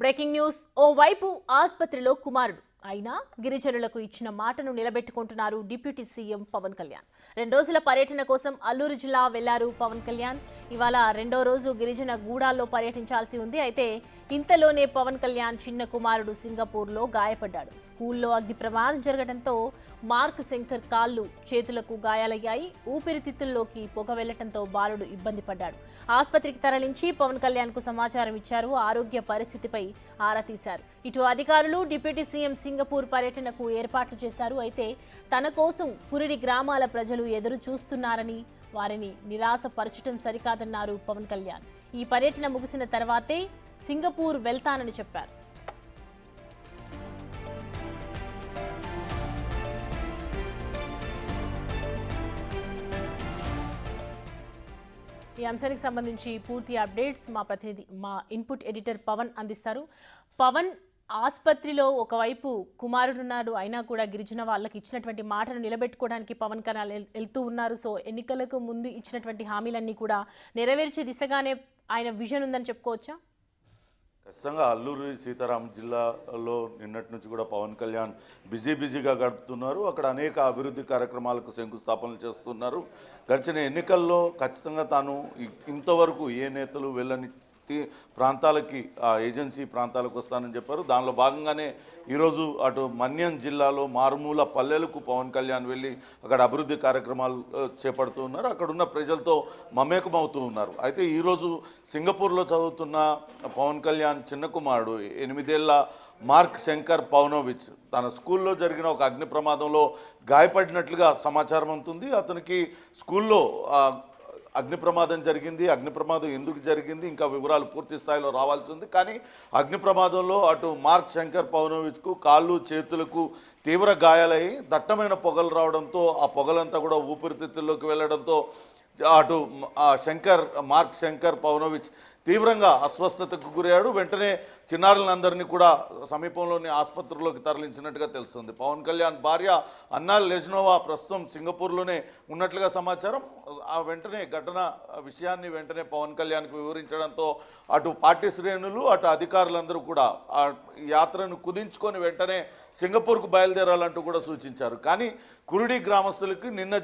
Breaking news ఓవైపు ఆసుపత్రిలో కుమారుడు అయినా గిరిజనులకు ఇచ్చిన మాటను నిలబెట్టుకుంటున్నారు డిప్యూటీ సీఎం పవన్ కళ్యాణ్. 2 రోజుల పర్యటన కోసం అల్లూరు జిల్లా వెళ్లారు పవన్ కళ్యాణ్. ఇవాళ 2వ రోజు గిరిజన గూడాల్లో పర్యటించాల్సి ఉంది. అయితే ఇంతలోనే పవన్ కళ్యాణ్ చిన్న కుమారుడు సింగపూర్లో గాయపడ్డాడు. స్కూల్లో అగ్ని ప్రమాదం జరగడంతో మార్క్ శంకర్ కాళ్ళు చేతులకు గాయాలయ్యాయి. ఊపిరితిత్తుల్లోకి పొగ వెళ్లడంతో బాలుడు ఇబ్బంది పడ్డాడు. ఆసుపత్రికి తరలించి పవన్ కళ్యాణ్ కు సమాచారం ఇచ్చారు. ఆరోగ్య పరిస్థితిపై ఆరా తీశారు. ఇటు అధికారులు డిప్యూటీ సీఎం సింగపూర్ పర్యటనకు ఏర్పాట్లు చేశారు. అయితే తన కోసం కురిడి గ్రామాల ప్రజలు ఎదురు చూస్తున్నారని, వారిని నిరాశపరచడం సరికాదన్నారు పవన్ కళ్యాణ్. ఈ పర్యటన ముగిసిన తర్వాతే సింగపూర్ వెళ్తానని చెప్పారు. ఈ అంశానికి సంబంధించి పూర్తి అప్డేట్స్ మా ప్రతినిధి, మా ఇన్పుట్ ఎడిటర్ పవన్ అందిస్తారు. పవన్, ఆసుపత్రిలో ఒకవైపు కుమారుడున్నాడు, అయినా కూడా గిరిజన వాళ్ళకి ఇచ్చినటువంటి మాటను నిలబెట్టుకోవడానికి పవన్ కళ్యాణ్ వెళ్తూ ఉన్నారు. సో ఎన్నికలకు ముందు ఇచ్చినటువంటి హామీలన్నీ కూడా నెరవేర్చే దిశగానే ఆయన విజన్ ఉందని చెప్పుకోవచ్చా? ఖచ్చితంగా అల్లూరి సీతారాం జిల్లాలో నిన్నటి నుంచి కూడా పవన్ కళ్యాణ్ బిజీగా గడుపుతున్నారు. అక్కడ అనేక అభివృద్ధి కార్యక్రమాలకు శంకుస్థాపనలు చేస్తున్నారు. గడిచిన ఎన్నికల్లో ఖచ్చితంగా తాను ఇంతవరకు ఏ నేతలు వెళ్ళని ప్రాంతాలకి ఏజెన్సీ ప్రాంతాలకు వస్తానని చెప్పారు. దానిలో భాగంగానే ఈరోజు అటు మన్యం జిల్లాలో మారుమూల పల్లెలకు పవన్ కళ్యాణ్ వెళ్ళి అక్కడ అభివృద్ధి కార్యక్రమాలు చేపడుతూ ఉన్నారు. అక్కడ ఉన్న ప్రజలతో మమేకమవుతూ ఉన్నారు. అయితే ఈరోజు సింగపూర్లో చదువుతున్న పవన్ కళ్యాణ్ చిన్న కుమారుడు 8 ఏళ్ల మార్క్ శంకర్ పౌనోవిచ్ తన స్కూల్లో జరిగిన ఒక అగ్ని ప్రమాదంలో గాయపడినట్లుగా సమాచారం ఉంటుంది. అతనికి స్కూల్లో అగ్ని ప్రమాదం జరిగింది. అగ్ని ప్రమాదం ఎందుకు జరిగింది ఇంకా వివరాలు పూర్తి స్థాయిలో రావాల్సి ఉంది. కానీ అగ్ని ప్రమాదంలో అటు మార్క్ శంకర్ పౌనోవిచ్కు కాళ్ళు చేతులకు తీవ్ర గాయాలయ్యి దట్టమైన పొగలు రావడంతో ఆ పొగలంతా కూడా ఊపిరితిత్తుల్లోకి వెళ్ళడంతో అటు మార్క్ శంకర్ పౌనోవిచ్ తీవ్రంగా అస్వస్థతకు గురయ్యాడు. వెంటనే చిన్నారులందరినీ కూడా సమీపంలోని ఆసుపత్రిలోకి తరలించినట్టుగా తెలుస్తుంది. పవన్ కళ్యాణ్ భార్య అన్నా లెజ్నోవా ప్రస్తుతం సింగపూర్లోనే ఉన్నట్లుగా సమాచారం. ఆ వెంటనే విషయాన్ని వెంటనే పవన్ కళ్యాణ్కి వివరించడంతో అటు పార్టీ శ్రేణులు అటు అధికారులందరూ కూడా ఆ యాత్రను కుదించుకొని వెంటనే సింగపూర్కు బయలుదేరాలంటూ కూడా సూచించారు. కానీ కురిడి గ్రామస్తులకి నిన్న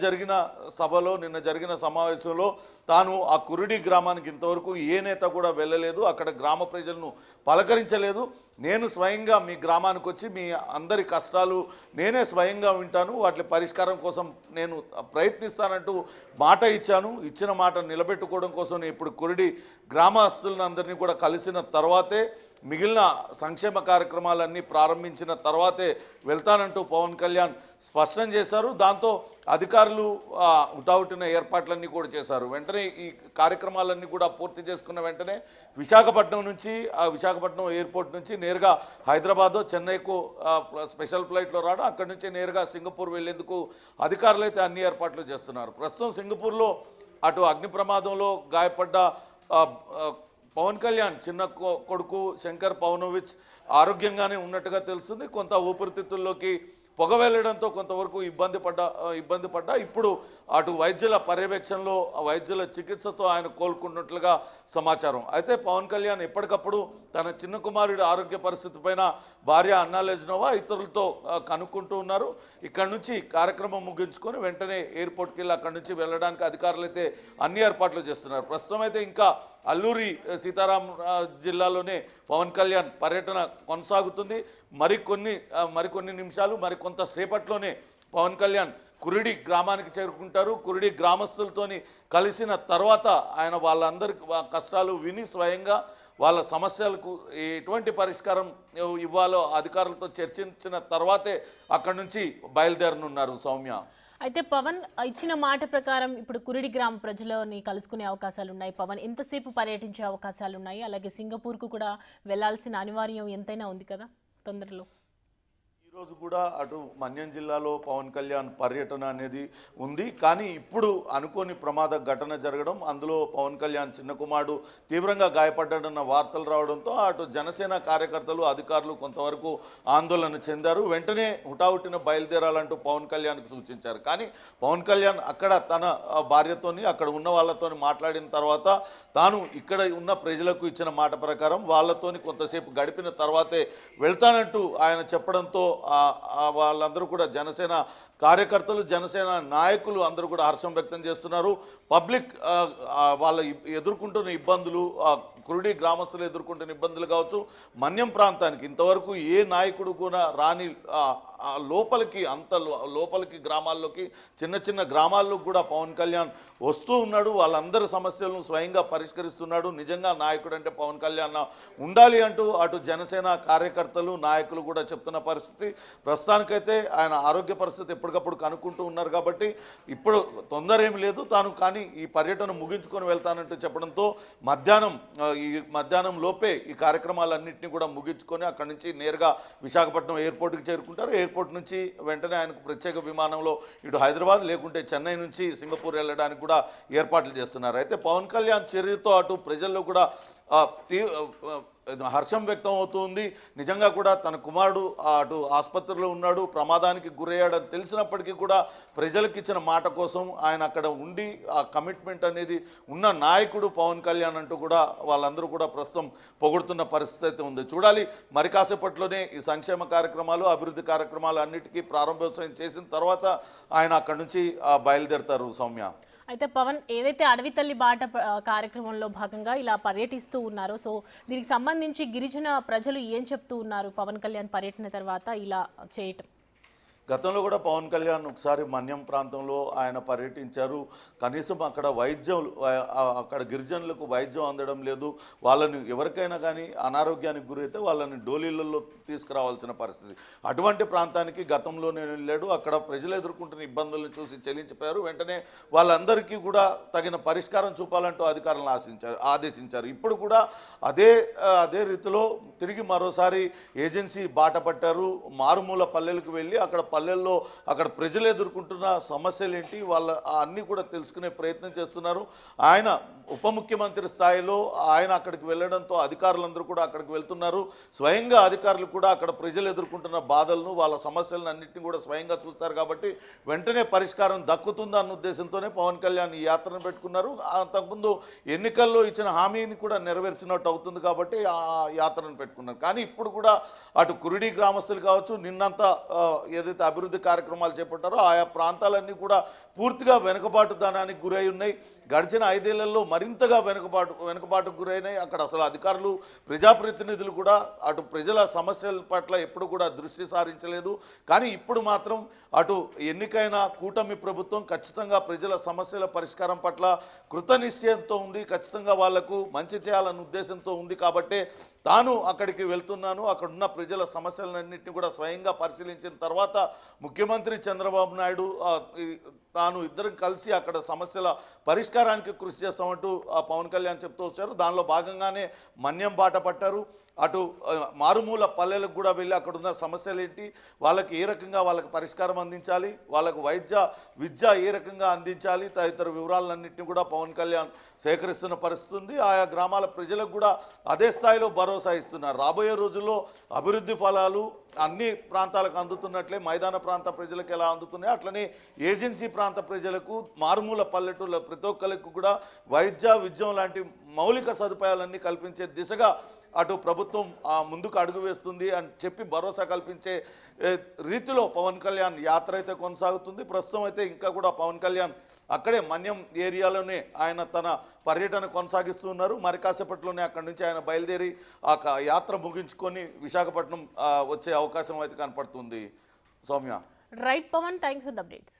జరిగిన సమావేశంలో తాను ఆ కురిడి గ్రామానికి ఇంతవరకు ఏ నేత కూడా వెళ్ళలేదు, అక్కడ గ్రామ ప్రజలను పలకరించలేదు. నేను స్వయంగా మీ గ్రామానికి వచ్చి మీ అందరి కష్టాలు నేనే స్వయంగా వింటాను, వాటి పరిష్కారం కోసం నేను ప్రయత్నిస్తానంటూ మాట ఇచ్చాను. ఇచ్చిన మాట నిలబెట్టుకోవడం కోసం ఇప్పుడు కురిడి గ్రామస్తులందరినీ కూడా కలిసిన తర్వాతే మిగిలిన సంక్షేమ కార్యక్రమాలన్నీ ప్రారంభించిన తర్వాతే వెళ్తానంటూ పవన్ కళ్యాణ్ స్పష్టం చేశారు. దాంతో అధికారులు హుటాహుటిన ఏర్పాట్లన్నీ కూడా చేశారు. వెంటనే ఈ కార్యక్రమాలన్నీ కూడా పూర్తి చేసుకున్న వెంటనే విశాఖపట్నం ఎయిర్పోర్ట్ నుంచి నేరుగా హైదరాబాద్ చెన్నైకు స్పెషల్ ఫ్లైట్లో రావడం, అక్కడి నుంచి నేరుగా సింగపూర్ వెళ్లేందుకు అధికారులు అయితే అన్ని ఏర్పాట్లు చేస్తున్నారు. ప్రస్తుతం సింగపూర్లో అటు అగ్ని ప్రమాదంలో గాయపడ్డ పవన్ కళ్యాణ్ చిన్న కొడుకు శంకర్ పౌనోవిచ్ ఆరోగ్యంగానే ఉన్నట్టుగా తెలుస్తుంది. కొంత ఊపిరితిత్తుల్లోకి పొగ వెళ్లడంతో కొంతవరకు ఇబ్బంది పడ్డా ఇప్పుడు అటు వైద్యుల పర్యవేక్షణలో వైద్యుల చికిత్సతో ఆయన కోలుకున్నట్లుగా సమాచారం. అయితే పవన్ కళ్యాణ్ ఎప్పటికప్పుడు తన చిన్న కుమారుడి ఆరోగ్య పరిస్థితి పైన భార్య అన్నా లెజ్నోవా ఇతరులతో కనుక్కుంటూ ఉన్నారు. ఇక్కడ నుంచి కార్యక్రమం ముగించుకొని వెంటనే ఎయిర్పోర్ట్కి వెళ్ళి అక్కడి నుంచి వెళ్ళడానికి అధికారులు అయితే అన్ని ఏర్పాట్లు చేస్తున్నారు. ప్రస్తుతం అయితే ఇంకా అల్లూరి సీతారాం జిల్లాలోనే పవన్ కళ్యాణ్ పర్యటన కొనసాగుతుంది. మరికొన్ని నిమిషాలు కొంతసేపట్లోనే పవన్ కళ్యాణ్ కురిడి గ్రామానికి చేరుకుంటారు. కురిడి గ్రామస్తులతోని కలిసిన తర్వాత ఆయన వాళ్ళందరి కష్టాలు విని స్వయంగా వాళ్ళ సమస్యలకు ఎటువంటి పరిష్కారం ఇవ్వాలో అధికారులతో చర్చించిన తర్వాతే అక్కడి నుంచి బయలుదేరనున్నారు సౌమ్య. అయితే పవన్ ఇచ్చిన మాట ప్రకారం ఇప్పుడు కురిడి గ్రామ ప్రజలని కలుసుకునే అవకాశాలు ఉన్నాయి. పవన్ ఎంతసేపు పర్యటించే అవకాశాలు ఉన్నాయి? అలాగే సింగపూర్కు కూడా వెళ్లాల్సిన అనివార్యం ఎంతైనా ఉంది కదా తొందరలో? ఈరోజు కూడా అటు మన్యం జిల్లాలో పవన్ కళ్యాణ్ పర్యటన అనేది ఉంది. కానీ ఇప్పుడు అనుకోని ప్రమాద ఘటన జరగడం, అందులో పవన్ కళ్యాణ్ చిన్న కుమారుడు తీవ్రంగా గాయపడ్డాడన్న వార్తలు రావడంతో అటు జనసేన కార్యకర్తలు అధికారులు కొంతవరకు ఆందోళన చెందారు. వెంటనే హుటాహుటిన బయలుదేరాలంటూ పవన్ కళ్యాణ్కు సూచించారు. కానీ పవన్ కళ్యాణ్ అక్కడ తన భార్యతోని అక్కడ ఉన్న వాళ్ళతోని మాట్లాడిన తర్వాత తాను ఇక్కడ ఉన్న ప్రజలకు ఇచ్చిన మాట ప్రకారం వాళ్ళతోని కొంతసేపు గడిపిన తర్వాతే వెళ్తానంటూ ఆయన చెప్పడంతో వాళ్ళందరూ కూడా జనసేన కార్యకర్తలు జనసేన నాయకులు అందరూ కూడా హర్షం వ్యక్తం చేస్తున్నారు. పబ్లిక్ వాళ్ళ ఎదుర్కొంటున్న ఇబ్బందులు, కురుడి గ్రామస్తులు ఎదుర్కొంటున్న ఇబ్బందులు కావచ్చు, మన్యం ప్రాంతానికి ఇంతవరకు ఏ నాయకుడు కూడా రాని లోపలికి లోపలికి గ్రామాల్లోకి చిన్న చిన్న గ్రామాల్లో కూడా పవన్ కళ్యాణ్ వస్తూ ఉన్నాడు. వాళ్ళందరి సమస్యలను స్వయంగా పరిష్కరిస్తున్నాడు. నిజంగా నాయకుడు అంటే పవన్ కళ్యాణ్ ఉండాలి అంటూ అటు జనసేన కార్యకర్తలు నాయకులు కూడా చెప్తున్న పరిస్థితి. ప్రస్తుతానికైతే ఆయన ఆరోగ్య పరిస్థితి ఎప్పటికప్పుడు కనుక్కుంటూ ఉన్నారు కాబట్టి ఇప్పుడు తొందర ఏమి లేదు. తాను కానీ ఈ పర్యటన ముగించుకొని వెళ్తానంటూ చెప్పడంతో మధ్యాహ్నం లోపే ఈ కార్యక్రమాలన్నింటినీ కూడా ముగించుకొని అక్కడి నుంచి నేరుగా విశాఖపట్నం ఎయిర్పోర్ట్కి చేరుకుంటారు. ఎయిర్పోర్ట్ నుంచి వెంటనే ఆయనకు ప్రత్యేక విమానంలో ఇటు హైదరాబాద్ లేకుంటే చెన్నై నుంచి సింగపూర్ వెళ్ళడానికి కూడా ఏర్పాట్లు చేస్తున్నారు. అయితే పవన్ కళ్యాణ్ చర్యతో అటు ప్రజల్లో కూడా హర్షం వ్యక్తం అవుతుంది. నిజంగా కూడా తన కుమారుడు అటు ఆసుపత్రిలో ఉన్నాడు, ప్రమాదానికి గురయ్యాడని తెలిసినప్పటికీ కూడా ప్రజలకు ఇచ్చిన మాట కోసం ఆయన అక్కడ ఉండి ఆ కమిట్మెంట్ అనేది ఉన్న నాయకుడు పవన్ కళ్యాణ్ అంటూ కూడా వాళ్ళందరూ కూడా ప్రస్తుతం పొగుడుతున్న పరిస్థితి అయితే ఉంది. చూడాలి మరి కాసేపట్లోనే ఈ సంక్షేమ కార్యక్రమాలు అభివృద్ధి కార్యక్రమాలు అన్నిటికీ ప్రారంభోత్సవం చేసిన తర్వాత ఆయన అక్కడి నుంచి బయలుదేరుతారు. సౌమ్య, అయితే పవన్ ఏదైతే అడవి తల్లి బాట కార్యక్రమంలో భాగంగా ఇలా పర్యటిస్తూ ఉన్నారో, సో దీనికి సంబంధించి గిరిజన ప్రజలు ఏం చెప్తూ ఉన్నారు పవన్ కళ్యాణ్ పర్యటన తర్వాత ఇలా చేయటం? గతంలో కూడా పవన్ కళ్యాణ్ ఒకసారి మన్యం ప్రాంతంలో ఆయన పర్యటించారు. కనీసం అక్కడ అక్కడ గిరిజనులకు వైద్యం అందడం లేదు. వాళ్ళని ఎవరికైనా కానీ అనారోగ్యానికి గురైతే వాళ్ళని డోలీలలో తీసుకురావాల్సిన పరిస్థితి. అటువంటి ప్రాంతానికి గతంలోనే వెళ్ళాడు. అక్కడ ప్రజలు ఎదుర్కొంటున్న ఇబ్బందులను చూసి చెల్లించిపోయారు. వెంటనే వాళ్ళందరికీ కూడా తగిన పరిష్కారం చూపాలంటూ అధికారులను ఆదేశించారు. ఇప్పుడు కూడా అదే రీతిలో తిరిగి మరోసారి ఏజెన్సీ బాట పట్టారు. మారుమూల పల్లెలకు వెళ్ళి అక్కడ ప్రజలు ఎదుర్కొంటున్న సమస్యలు ఏంటి వాళ్ళ అన్నీ కూడా తెలుసుకునే ప్రయత్నం చేస్తున్నారు. ఆయన ఉప ముఖ్యమంత్రి స్థాయిలో ఆయన అక్కడికి వెళ్ళడంతో అధికారులందరూ కూడా అక్కడికి వెళ్తున్నారు. స్వయంగా అధికారులు కూడా అక్కడ ప్రజలు ఎదుర్కొంటున్న బాధలను వాళ్ళ సమస్యలను అన్నింటినీ కూడా స్వయంగా చూస్తారు కాబట్టి వెంటనే పరిష్కారం దక్కుతుందా అన్న ఉద్దేశంతోనే పవన్ కళ్యాణ్ ఈ యాత్రను పెట్టుకున్నారు. అంతకుముందు ఎన్నికల్లో ఇచ్చిన హామీని కూడా నెరవేర్చినట్టు అవుతుంది కాబట్టి ఆ యాత్రను పెట్టుకున్నారు. కానీ ఇప్పుడు కూడా అటు కురిడి గ్రామస్తులు కావచ్చు, నిన్నంతా ఏదైతే అభివృద్ధి కార్యక్రమాలు చేపట్టారో ఆయా ప్రాంతాలన్నీ కూడా పూర్తిగా వెనుకబాటుదనానికి గురై ఉన్నాయి. గడిచిన 5 ఏళ్లలో మరింతగా వెనుకబాటుకు గురైనాయి. అక్కడ అసలు అధికారులు ప్రజాప్రతినిధులు కూడా అటు ప్రజల సమస్యల పట్ల ఎప్పుడు కూడా దృష్టి సారించలేదు. కానీ ఇప్పుడు మాత్రం అటు ఎన్నికైన కూటమి ప్రభుత్వం ఖచ్చితంగా ప్రజల సమస్యల పరిష్కారం పట్ల కృతనిశ్చయంతో ఉంది. ఖచ్చితంగా వాళ్లకు మంచి చేయాలన్న ఉద్దేశంతో ఉంది కాబట్టే తాను అక్కడికి వెళ్తున్నాను. అక్కడున్న ప్రజల సమస్యలన్నింటినీ కూడా స్వయంగా పరిశీలించిన తర్వాత ముఖ్యమంత్రి చంద్రబాబు నాయుడు తాను ఇద్దరం కలిసి అక్కడ సమస్యల పరిష్కారానికి కృషి చేస్తామంటూ పవన్ కళ్యాణ్ చెప్తూ వచ్చారు. దానిలో భాగంగానే మన్యం బాట పట్టారు. అటు మారుమూల పల్లెలకు కూడా వెళ్ళి అక్కడ ఉన్న సమస్యలు ఏంటి, వాళ్ళకి ఏ రకంగా వాళ్ళకి పరిష్కారం అందించాలి, వాళ్ళకు విద్య ఏ రకంగా అందించాలి తదితర వివరాలన్నింటినీ కూడా పవన్ కళ్యాణ్ సేకరిస్తున్న పరిస్థితి ఉంది. ఆయా గ్రామాల ప్రజలకు కూడా అదే స్థాయిలో భరోసా ఇస్తున్నారు. రాబోయే రోజుల్లో అభివృద్ధి ఫలాలు అన్ని ప్రాంతాలకు అందుతున్నట్లే మైదాన ప్రాంత ప్రజలకు ఎలా అందుతున్నాయో అట్లనే ఏజెన్సీ ప్రాంత ప్రజలకు మారుమూల పల్లెటూళ్ళ ప్రతి ఒక్కరికి కూడా విద్యం లాంటి మౌలిక సదుపాయాలన్నీ కల్పించే దిశగా అటు ప్రభుత్వం ముందుకు అడుగు వేస్తుంది అని చెప్పి భరోసా కల్పించే రీతిలో పవన్ కళ్యాణ్ యాత్ర అయితే కొనసాగుతుంది. ప్రస్తుతం అయితే ఇంకా కూడా పవన్ కళ్యాణ్ అక్కడే మన్యం ఏరియాలోనే ఆయన తన పర్యటన కొనసాగిస్తున్నారు. మరి కాసేపట్లోనే అక్కడి నుంచి ఆయన బయలుదేరి ఆ యాత్ర ముగించుకొని విశాఖపట్నం వచ్చే అవకాశం అయితే కనపడుతుంది. Soumya, right Pavan, thanks for the updates.